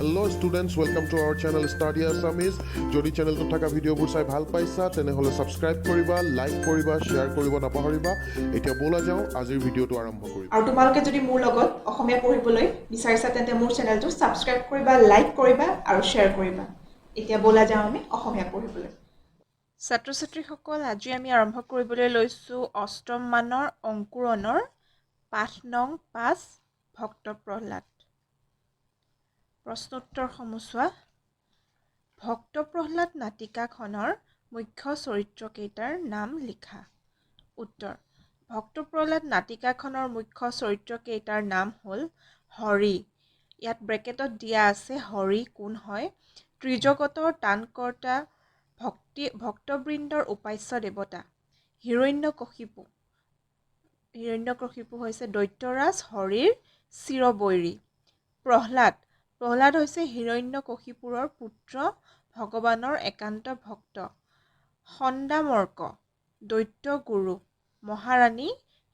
Hello students, welcome to our channel Study Assamese. যদি চেনেলটো থকা ভিডিঅ'বোৰ চাই ভাল পাইছা তেনেহ'লে সাবস্ক্ৰাইব কৰিবা, লাইক কৰিবা, শ্বেয়াৰ কৰিব নাপাহৰিবা। এতিয়া বলা যাওঁ আজিৰ ভিডিঅ'টো আৰম্ভ কৰিম। আৰু তোমালোকে যদি মোৰ লগত অসমীয়া পঢ়িবলৈ বিচাৰিছা তেন্তে মোৰ চেনেলটো সাবস্ক্ৰাইব কৰিবা, লাইক কৰিবা আৰু শ্বেয়াৰ কৰিবা। এতিয়া বলা যাওঁ আমি অসমীয়া পঢ়িবলৈ। ছাত্ৰ-ছাত্ৰীসকল, আজি আমি আৰম্ভ কৰিবলৈ লৈছোঁ অষ্টম মানৰ অংকুৰণৰ পাঠ নং 5 ভক্ত প্ৰহ্লাদ। প্ৰশ্নোত্তৰসমূহ চোৱা। ভক্ত প্ৰহ্লাদ নাটিকাখনৰ মুখ্য চৰিত্ৰকেইটাৰ নাম লিখা। উত্তৰ: ভক্ত প্ৰহ্লাদ নাটিকাখনৰ মুখ্য চৰিত্ৰকেইটাৰ নাম হ'ল হৰি। ইয়াত ব্ৰেকেটত দিয়া আছে হৰি কোন হয়? ত্ৰিজগতৰ ত্ৰাণকৰ্তা, ভক্তবৃন্দৰ উপাস্য দেৱতা। হিৰণ্যকশিপু হৈছে দৈত্যৰাজ হৰিৰ চিৰবৈৰী। প্ৰহ্লাদ হৈছে হিৰণ্যকশিপুৰৰ পুত্ৰ, ভগৱানৰ একান্ত ভক্ত। সন্দামৰ্ক দৈত্য গুৰু, মহাৰাণী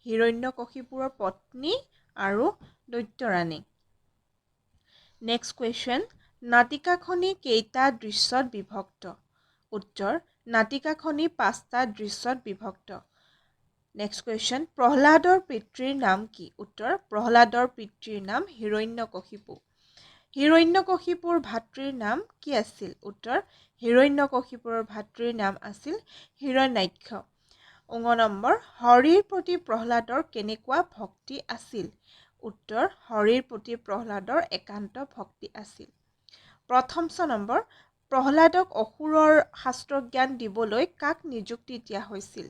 হিৰণ্যকশিপুৰৰ পত্নী আৰু দৈত্যৰাণী। নেক্সট কুৱেশ্যন, নাটিকাখনি কেইটা দৃশ্যত বিভক্ত? উত্তৰ: নাটিকাখনি 5টা দৃশ্যত বিভক্ত। নেক্সট কুৱেশ্যন, প্ৰহ্লাদৰ পিতৃৰ নাম কি? উত্তৰ: প্ৰহ্লাদৰ পিতৃৰ নাম হিৰণ্যকশিপু। হিৰণ্যকশিপুৰ ভাতৃৰ নাম কি আছিল? উত্তৰ: হিৰণ্যকশিপুৰৰ ভাতৃৰ নাম আছিল হিৰণ্যাক্ষ। 9 নম্বৰ, হৰিৰ প্ৰতি প্ৰহ্লাদৰ কেনেকুৱা ভক্তি আছিল? উত্তৰ: হৰিৰ প্ৰতি প্ৰহ্লাদৰ একান্ত ভক্তি আছিল। প্ৰথম নম্বৰ, প্ৰহ্লাদক অসুৰৰ শাস্ত্ৰজ্ঞান দিবলৈ কাক নিযুক্তি দিয়া হৈছিল?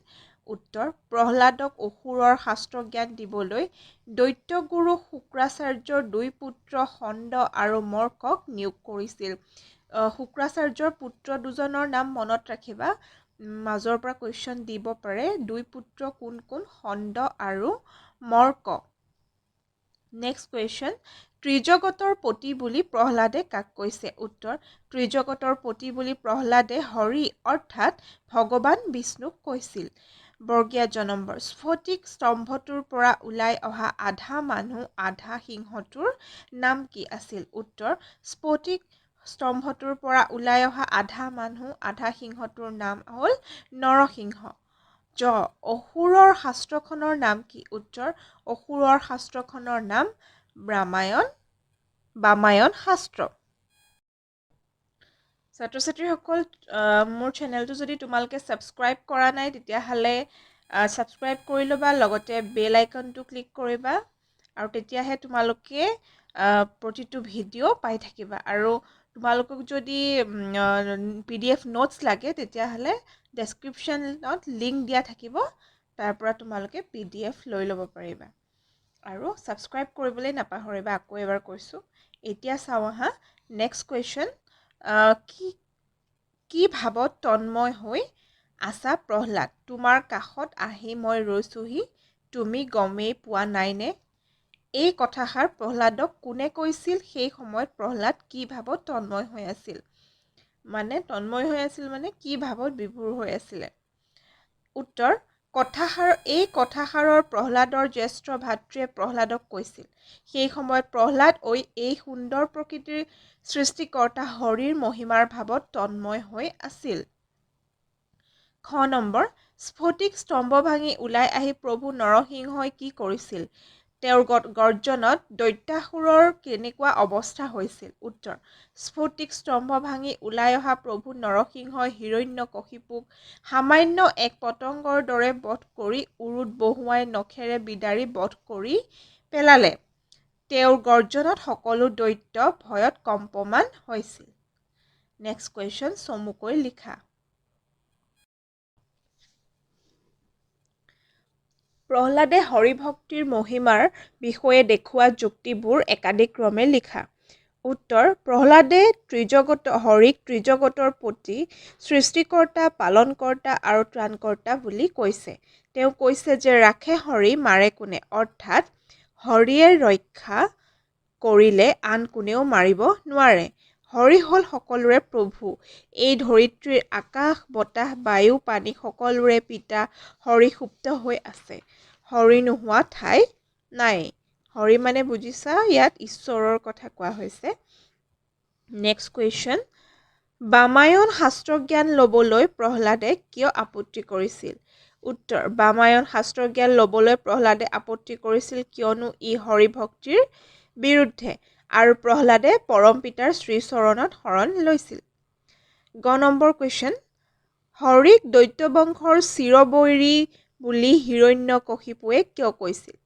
উত্তৰ: প্ৰহ্লাদক অসুৰৰ শাস্ত্ৰজ্ঞান দিবলৈ দৈত্যগুৰু শুক্ৰাচাৰ্যৰ 2 পুত্ৰ সন্দ আৰু মৰ্কক নিয়োগ কৰিছিল। শুক্ৰাচাৰ্যৰ পুত্ৰ 2জনৰ নাম মনত ৰাখিবা, মাজৰ পৰা কুৱেশ্যন দিব পাৰে। 2 পুত্ৰ কোন কোন? সন্দ আৰু মৰ্ক। নেক্সট কুৱেশ্যন, ত্ৰিজগতৰ পতি বুলি প্ৰহ্লাদে কাক কৈছে? উত্তৰ: ত্ৰিজগতৰ পতি বুলি প্ৰহ্লাদে হৰি অৰ্থাৎ ভগৱান বিষ্ণুক কৈছিল। বৰ্গীয়া জ নম্বৰ, স্ফটিক স্তম্ভটোৰ পৰা ওলাই অহা আধা মানুহ আধা সিংহটোৰ নাম কি আছিল? উত্তৰ: স্ফটিক স্তম্ভটোৰ পৰা ওলাই অহা আধা মানুহ আধা সিংহটোৰ নাম হ'ল নৰসিংহ। অসুৰৰ শাস্ত্ৰখনৰ নাম কি? উত্তৰ: অসুৰৰ শাস্ত্ৰখনৰ নাম বামায়ন শাস্ত্ৰ। ছাত্ৰ-ছাত্ৰীসকল, মোৰ চেনেলটো যদি তোমালোকে ছাবস্ক্ৰাইব কৰা নাই তেতিয়াহ'লে ছাবস্ক্ৰাইব কৰি ল'বা, লগতে বেল আইকনটো ক্লিক কৰিবা আৰু তেতিয়াহে তোমালোকে প্ৰতিটো ভিডিঅ' পাই থাকিবা। আৰু তোমালোকক যদি PDF নোটছ লাগে তেতিয়াহ'লে ডেছক্ৰিপশ্যনত লিংক দিয়া থাকিব, তাৰ পৰা তোমালোকে PDF লৈ ল'ব পাৰিবা। আৰু ছাবস্ক্ৰাইব কৰিবলৈ নাপাহৰিবা, আকৌ এবাৰ কৈছোঁ। এতিয়া চাওঁ আহা নেক্সট কুৱেশ্যন, কি ভাৱত তন্ময় হৈ আছা প্ৰহ্লাদ? তোমাৰ কাষত আহি মই ৰৈছোহি, তুমি গমেই পোৱা নাইনে? এই কথাষাৰ প্ৰহ্লাদক কোনে কৈছিল? সেই সময়ত প্ৰহ্লাদ কি ভাৱত তন্ময় হৈ আছিল? মানে কি ভাৱত বিভোৰ হৈ আছিলে? উত্তৰ: এই কথাষাৰৰ প্ৰহ্লাদৰ জ্যেষ্ঠ ভাতৃয়ে প্ৰহ্লাদক কৈছিল। সেই সময়ত প্ৰহ্লাদ এই সুন্দৰ প্ৰকৃতিৰ সৃষ্টিকৰ্তা হৰিৰ মহিমাৰ ভাৱত তন্ময় হৈ আছিল। খ নম্বৰ, স্ফটিক স্তম্ভ ভাঙি ওলাই আহি প্ৰভু নৰসিংহই কি কৰিছিল? তেওঁৰ গৰ্জনত দৈত্যাসুৰৰ কেনেকুৱা অৱস্থা হৈছিল? উত্তৰ: স্ফটিক স্তম্ভ ভাঙি ওলাই অহা প্ৰভু নৰসিংহই হিৰণ্যকশিপুক সামান্য এক পতংগৰ দৰে বধ কৰি উৰুত বহুৱাই নখেৰে বিদাৰি বধ কৰি পেলালে। তেওঁৰ গৰ্জনত সকলো দৈত্য ভয়ত কম্পমান হৈছিল। নেক্সট কুৱেশ্যন, চমুকৈ লিখা। প্ৰহ্লাদে হৰিভক্তিৰ মহিমাৰ বিষয়ে দেখুওৱা যুক্তিবোৰ একাদিক্ৰমে লিখা। উত্তৰ: প্ৰহ্লাদে হৰিক ত্ৰিজগতৰ পতি, সৃষ্টিকৰ্তা, পালনকৰ্তা আৰু ত্ৰাণকৰ্তা বুলি কৈছে। তেওঁ কৈছে যে ৰাখে হৰি মাৰে কোনে, অৰ্থাৎ হৰিয়ে ৰক্ষা কৰিলে আন কোনেও মাৰিব নোৱাৰে। হৰি হ'ল সকলোৰে প্ৰভু। এই ধৰিত্ৰীৰ আকাশ, বতাহ, বায়ু, পানী সকলোৰে পিতা হৰি সুপ্ত হৈ আছে। হৰি নোহোৱা ঠাই নাই। হৰি মানে বুজিছা, ইয়াত ঈশ্বৰৰ কথা কোৱা হৈছে। নেক্সট কুৱেশ্যন বামায়ন শাস্ত্ৰজ্ঞান ল'বলৈ প্ৰহ্লাদে কিয় আপত্তি কৰিছিল উত্তৰ বামায়ন শাস্ত্ৰজ্ঞান ল'বলৈ প্ৰহ্লাদে আপত্তি কৰিছিল কিয়নো ই হৰিভক্তিৰ বিৰুদ্ধে আৰু প্ৰহ্লাদে পৰম পিতাৰ শ্ৰীচৰণত শৰণ লৈছিল গ নম্বৰ কুৱেশ্যন হৰিক দৈত্যবংশৰ চিৰবৈৰী বুলি হিৰণ্যকশিপুৱে কিয় কৈছিল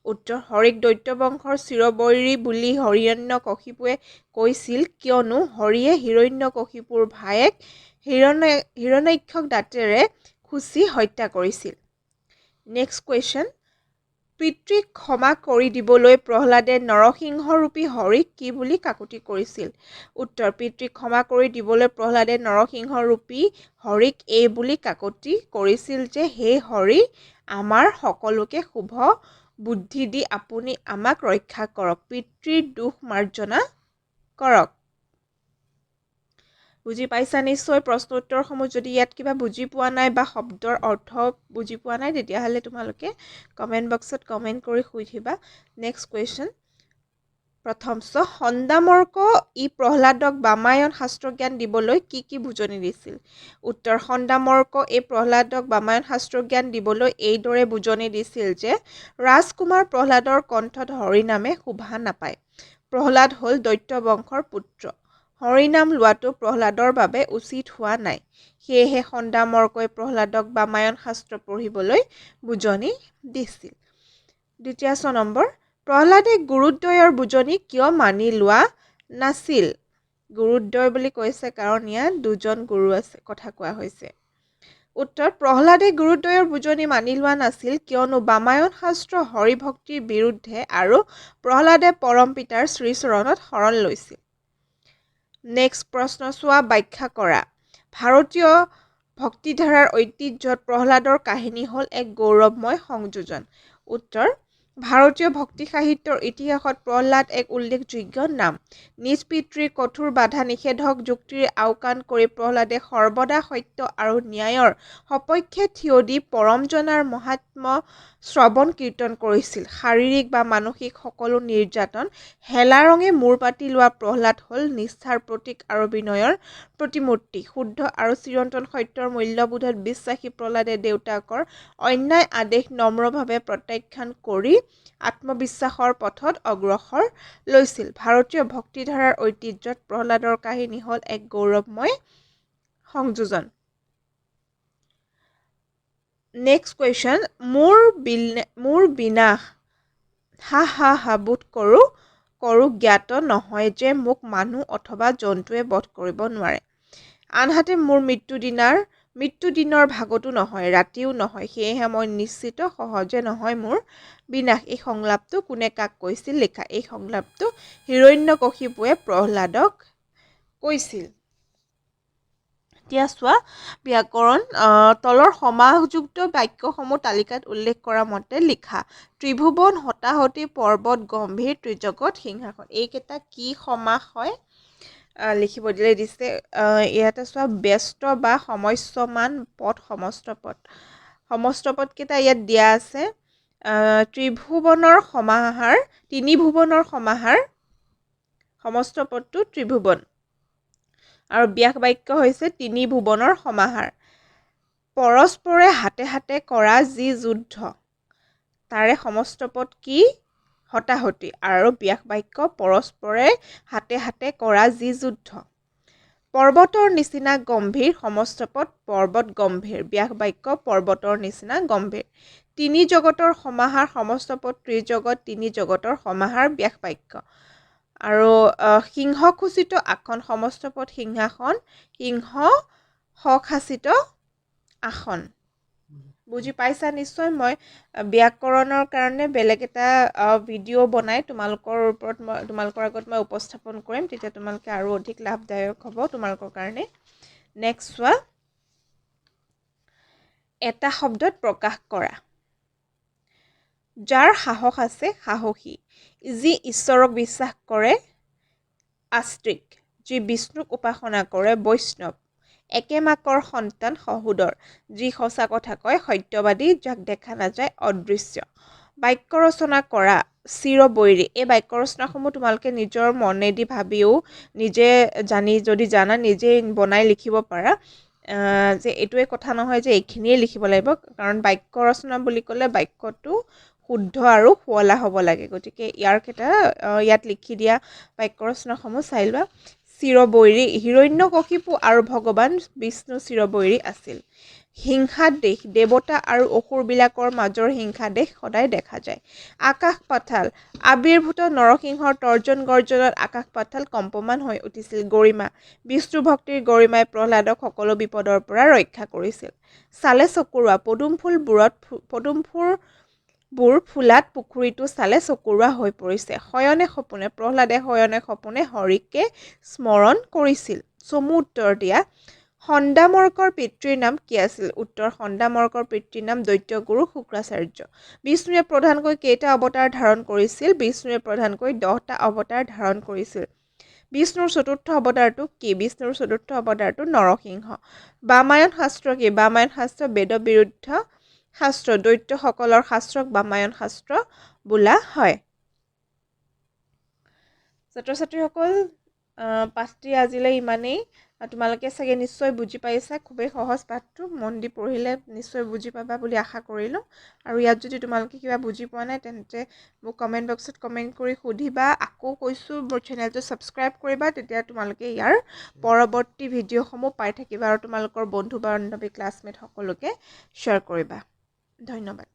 উত্তৰ হৰিক দৈত্যবংশৰ চিৰবৈৰী বুলি হিৰণ্যকশিপুৱে কৈছিল কিয়নো হৰিয়ে হিৰণ্যকশিপুৰ ভায়েক হিৰণ্যাক্ষক দাঁতেৰে খুচি হত্যা কৰিছিল নেক্সট কুৱেশ্যন পিতৃক ক্ষমা কৰি দিবলৈ প্ৰহ্লাদে নৰসিংহৰূপী হৰিক কি বুলি কাকুতি কৰিছিল উত্তৰ পিতৃক ক্ষমা কৰি দিবলৈ প্ৰহ্লাদে নৰসিংহৰূপী হৰিক এই বুলি কাকুতি কৰিছিল যে হে হৰি আমাৰ সকলোকে শুভ বুদ্ধি দি আপুনি আমাক ৰক্ষা কৰক পিতৃৰ দুখ মাৰ্জনা কৰক বুজি পাইছা নিশ্চয় প্ৰশ্ন উত্তৰসমূহ যদি ইয়াত কিবা বুজি পোৱা নাই বা শব্দৰ অৰ্থ বুজি পোৱা নাই তেতিয়াহ'লে তোমালোকে কমেণ্ট বক্সত কমেণ্ট কৰি সুধিবা নেক্সট কুৱেশ্যন প্ৰথম সন্দামৰ্ক ই প্ৰহ্লাদক বামায়ন শাস্ত্ৰজ্ঞান দিবলৈ কি বুজনি দিছিল উত্তৰ সন্দামৰ্ক এই প্ৰহ্লাদক বামায়ন শাস্ত্ৰজ্ঞান দিবলৈ এইদৰে বুজনি দিছিল যে ৰাজকুমাৰ প্ৰহ্লাদৰ কণ্ঠত হৰিনামে শোভা নাপায় প্ৰহ্লাদ হ'ল দৈত্য বংশৰ পুত্ৰ হৰিনাম লোৱাটো প্ৰহ্লাদৰ বাবে উচিত হোৱা নাই সেয়েহে সন্দামৰ্কই প্ৰহ্লাদক বামায়ন শাস্ত্ৰ পঢ়িবলৈ বুজনি দিছিল দ্বিতীয় নম্বৰ প্ৰহ্লাদে গুৰুদ্বয়ৰ বুজনি কিয় মানি লোৱা নাছিল গুৰুদ্বয় বুলি কৈছে কাৰণ ইয়াত দুজন গুৰু আছে কথা কোৱা হৈছে উত্তৰ প্ৰহ্লাদে গুৰুদ্বয়ৰ বুজনি মানি লোৱা নাছিল কিয়নো বামায়ন শাস্ত্ৰ হৰিভক্তিৰ বিৰুদ্ধে আৰু প্ৰহ্লাদে পৰম পিতাৰ শ্ৰীচৰণত শৰণ লৈছিল নেক্সট প্ৰশ্ন চোৱা ব্যাখ্যা কৰা ভাৰতীয় ভক্তিধাৰাৰ ঐতিহ্যত প্ৰহ্লাদৰ কাহিনী হ'ল এক গৌৰৱময় সংযোজন উত্তৰ ভাৰতীয় ভক্তি সাহিত্যৰ ইতিহাসত প্ৰহ্লাদ এক উল্লেখযোগ্য নাম নিজ পিতৃৰ কঠোৰ বাধা নিষেধক যুক্তিৰে আওকাণ কৰি প্ৰহ্লাদে সৰ্বদা সত্য আৰু ন্যায়ৰ সপক্ষে থিয় দি পৰমজনাৰ মহাত্ম্য শ্ৰৱণ কীৰ্তন কৰিছিল শাৰীৰিক বা মানসিক সকলো নিৰ্যাতন হেলাৰঙে মূৰ পাতি লোৱা প্ৰহ্লাদ হ'ল নিষ্ঠাৰ প্ৰতীক আৰু বিনয়ৰ প্ৰতিমূৰ্তি শুদ্ধ আৰু চিৰন্তন সত্যৰ মূল্যবোধত বিশ্বাসী প্ৰহ্লাদে দেউতাকৰ অন্যায় আদেশ নম্ৰভাৱে প্ৰত্যাখ্যান কৰি আত্মবিশ্বাসৰ পথত অগ্ৰসৰ লৈছিল ভাৰতীয় ভক্তিধাৰাৰ ঐতিহ্যত প্ৰহ্লাদৰ কাহিনী হ'ল এক গৌৰৱময় সংযোজন নেক্সট কুৱেশ্যন মোৰ বিনাশ হা বোধ কৰো জ্ঞাত নহয় যে মোক মানুহ অথবা জন্তুৱে বধ কৰিব নোৱাৰে আনহাতে মোৰ মৃত্যু দিনৰ ভাগতো নহয় ৰাতিও নহয় সেয়েহে মই নিশ্চিত সহজে নহয় মোৰ বিনাশ এই সংলাপটো কোনে কাক কৈছিল লিখা এই সংলাপটো হিৰণ্যকশিপুৱে প্ৰহ্লাদক কৈছিল এতিয়া চোৱা ব্যাকৰণ তলৰ সমাহযুক্ত বাক্যসমূহ তালিকাত উল্লেখ কৰা মতে লিখা ত্ৰিভুৱন হতাহতি পৰ্বত গম্ভীৰ ত্ৰিজগত সিংহাসন এইকেইটা কি সমাস হয় লিখিব দিছে ইয়াতে চোৱা ব্যস্ত বা সমস্যমান পদ সমস্ত পদ কেইটা ইয়াত দিয়া আছে ত্ৰিভুৱনৰ সমাহাৰ সমস্ত পদটো ত্ৰিভুৱন আৰু ব্যাস বাক্য হৈছে তিনি ভুৱনৰ সমাহাৰ পৰস্পৰে হাতে হাতে কৰা যি যুদ্ধ তাৰে সমস্ত পদ কি হতাহতি আৰু ব্যাস বাক্য পৰস্পৰে হাতে হাতে কৰা যি যুদ্ধ পৰ্বতৰ নিচিনা গম্ভীৰ সমস্ত পদ পৰ্বত গম্ভীৰ ব্যাস বাক্য পৰ্বতৰ নিচিনা গম্ভীৰ তিনি জগতৰ সমাহাৰ সমস্ত পদ ত্ৰিজগত তিনি জগতৰ সমাহাৰ ব্যাস বাক্য আৰু সিংহখোচিত আসন সমস্ত পদ সিংহাসন সিংহ সখাচিত আসন বুজি পাইছা নিশ্চয় মই ব্যাকৰণৰ কাৰণে বেলেগ এটা ভিডিঅ' বনাই তোমালোকৰ আগত মই উপস্থাপন কৰিম তেতিয়া তোমালোকে আৰু অধিক লাভদায়ক হ'ব তোমালোকৰ কাৰণে নেক্সট চোৱা এটা শব্দত প্ৰকাশ কৰা যাৰ সাহস আছে সাহসী যি ঈশ্বৰক বিশ্বাস কৰে আস্তিক যি বিষ্ণুক উপাসনা কৰে বৈষ্ণৱ একে মাকৰ সন্তান সহোদৰ যি সঁচা কথা কয় সত্যবাদী যাক দেখা নাযায় অদৃশ্য বাক্য ৰচনা কৰা চিৰবৈৰী। এই বাক্য ৰচনাসমূহ তোমালোকে নিজৰ মনেদি ভাবিও নিজে যদি জানা নিজে বনাই লিখিব পাৰা। যে এইটোৱে কথা নহয় যে এইখিনিয়ে লিখিব লাগিব, কাৰণ বাক্য ৰচনা বুলি ক'লে বাক্যটো শুদ্ধ আৰু শুৱলা হ'ব লাগে। গতিকে ইয়াত লিখি দিয়া বাক্য ৰচনাসমূহ চাই লোৱা। চিৰবৈৰী, হিৰণ্যকশিপু আৰু ভগৱান বিষ্ণু চিৰবৈৰী আছিল। হিংসাদেশ, দেৱতা আৰু অসুৰবিলাকৰ মাজৰ হিংসাদেশ সদায় দেখা যায়। আকাশ পাতাল, আবিৰ্ভূত নৰসিংহৰ তৰ্জন গৰ্জনত আকাশ পাতাল কম্পমান হৈ উঠিছিল। গৰিমা, বিষ্ণু ভক্তিৰ গৰিমাই প্ৰহ্লাদক সকলো বিপদৰ পৰা ৰক্ষা কৰিছিল। চালে চকুৰোৱা, পদুম ফুলাত পুখুৰীটো চালে চকুৰোৱা হৈ পৰিছে। শয়নে সপোনে, প্ৰহ্লাদে শয়নে সপোনে হৰিকে স্মৰণ কৰিছিল। চমু উত্তৰ দিয়া। সন্দামৰ্কৰ পিতৃৰ নাম কি আছিল? উত্তৰ, সন্দামৰ্কৰ পিতৃৰ নাম দৈত্যগুৰু শুক্ৰাচাৰ্য। বিষ্ণুৱে প্ৰধানকৈ কেইটা অৱতাৰ ধাৰণ কৰিছিল? বিষ্ণুৱে প্ৰধানকৈ 10টা অৱতাৰ ধাৰণ কৰিছিল। বিষ্ণুৰ চতুৰ্থ অৱতাৰটো কি? বিষ্ণুৰ চতুৰ্থ অৱতাৰটো নৰসিংহ। বামায়ন শাস্ত্ৰ কি? বামায়ন শাস্ত্ৰ বেদ বিৰুদ্ধ শাস্ত্ৰ। দৈত্যসকলৰ শাস্ত্ৰক বামায়ন শাস্ত্ৰ বোলা হয়। ছাত্ৰ ছাত্ৰীসকল, পাঠটি আজিলৈ ইমানেই। তোমালোকে চাগে নিশ্চয় বুজি পাইছা। খুবেই সহজ পাঠটো, মন দি পঢ়িলে নিশ্চয় বুজি পাবা বুলি আশা কৰিলোঁ। আৰু ইয়াত যদি তোমালোকে কিবা বুজি পোৱা নাই তেন্তে মোক কমেণ্ট বক্সত কমেণ্ট কৰি সুধিবা। আকৌ কৈছোঁ, মোৰ চেনেলটো ছাবস্ক্ৰাইব কৰিবা, তেতিয়া তোমালোকে ইয়াৰ পৰৱৰ্তী ভিডিঅ'সমূহ পাই থাকিবা আৰু তোমালোকৰ বন্ধু বান্ধৱী ক্লাছমেট সকলোকে শ্বেয়াৰ কৰিবা। ধন্যবাদ।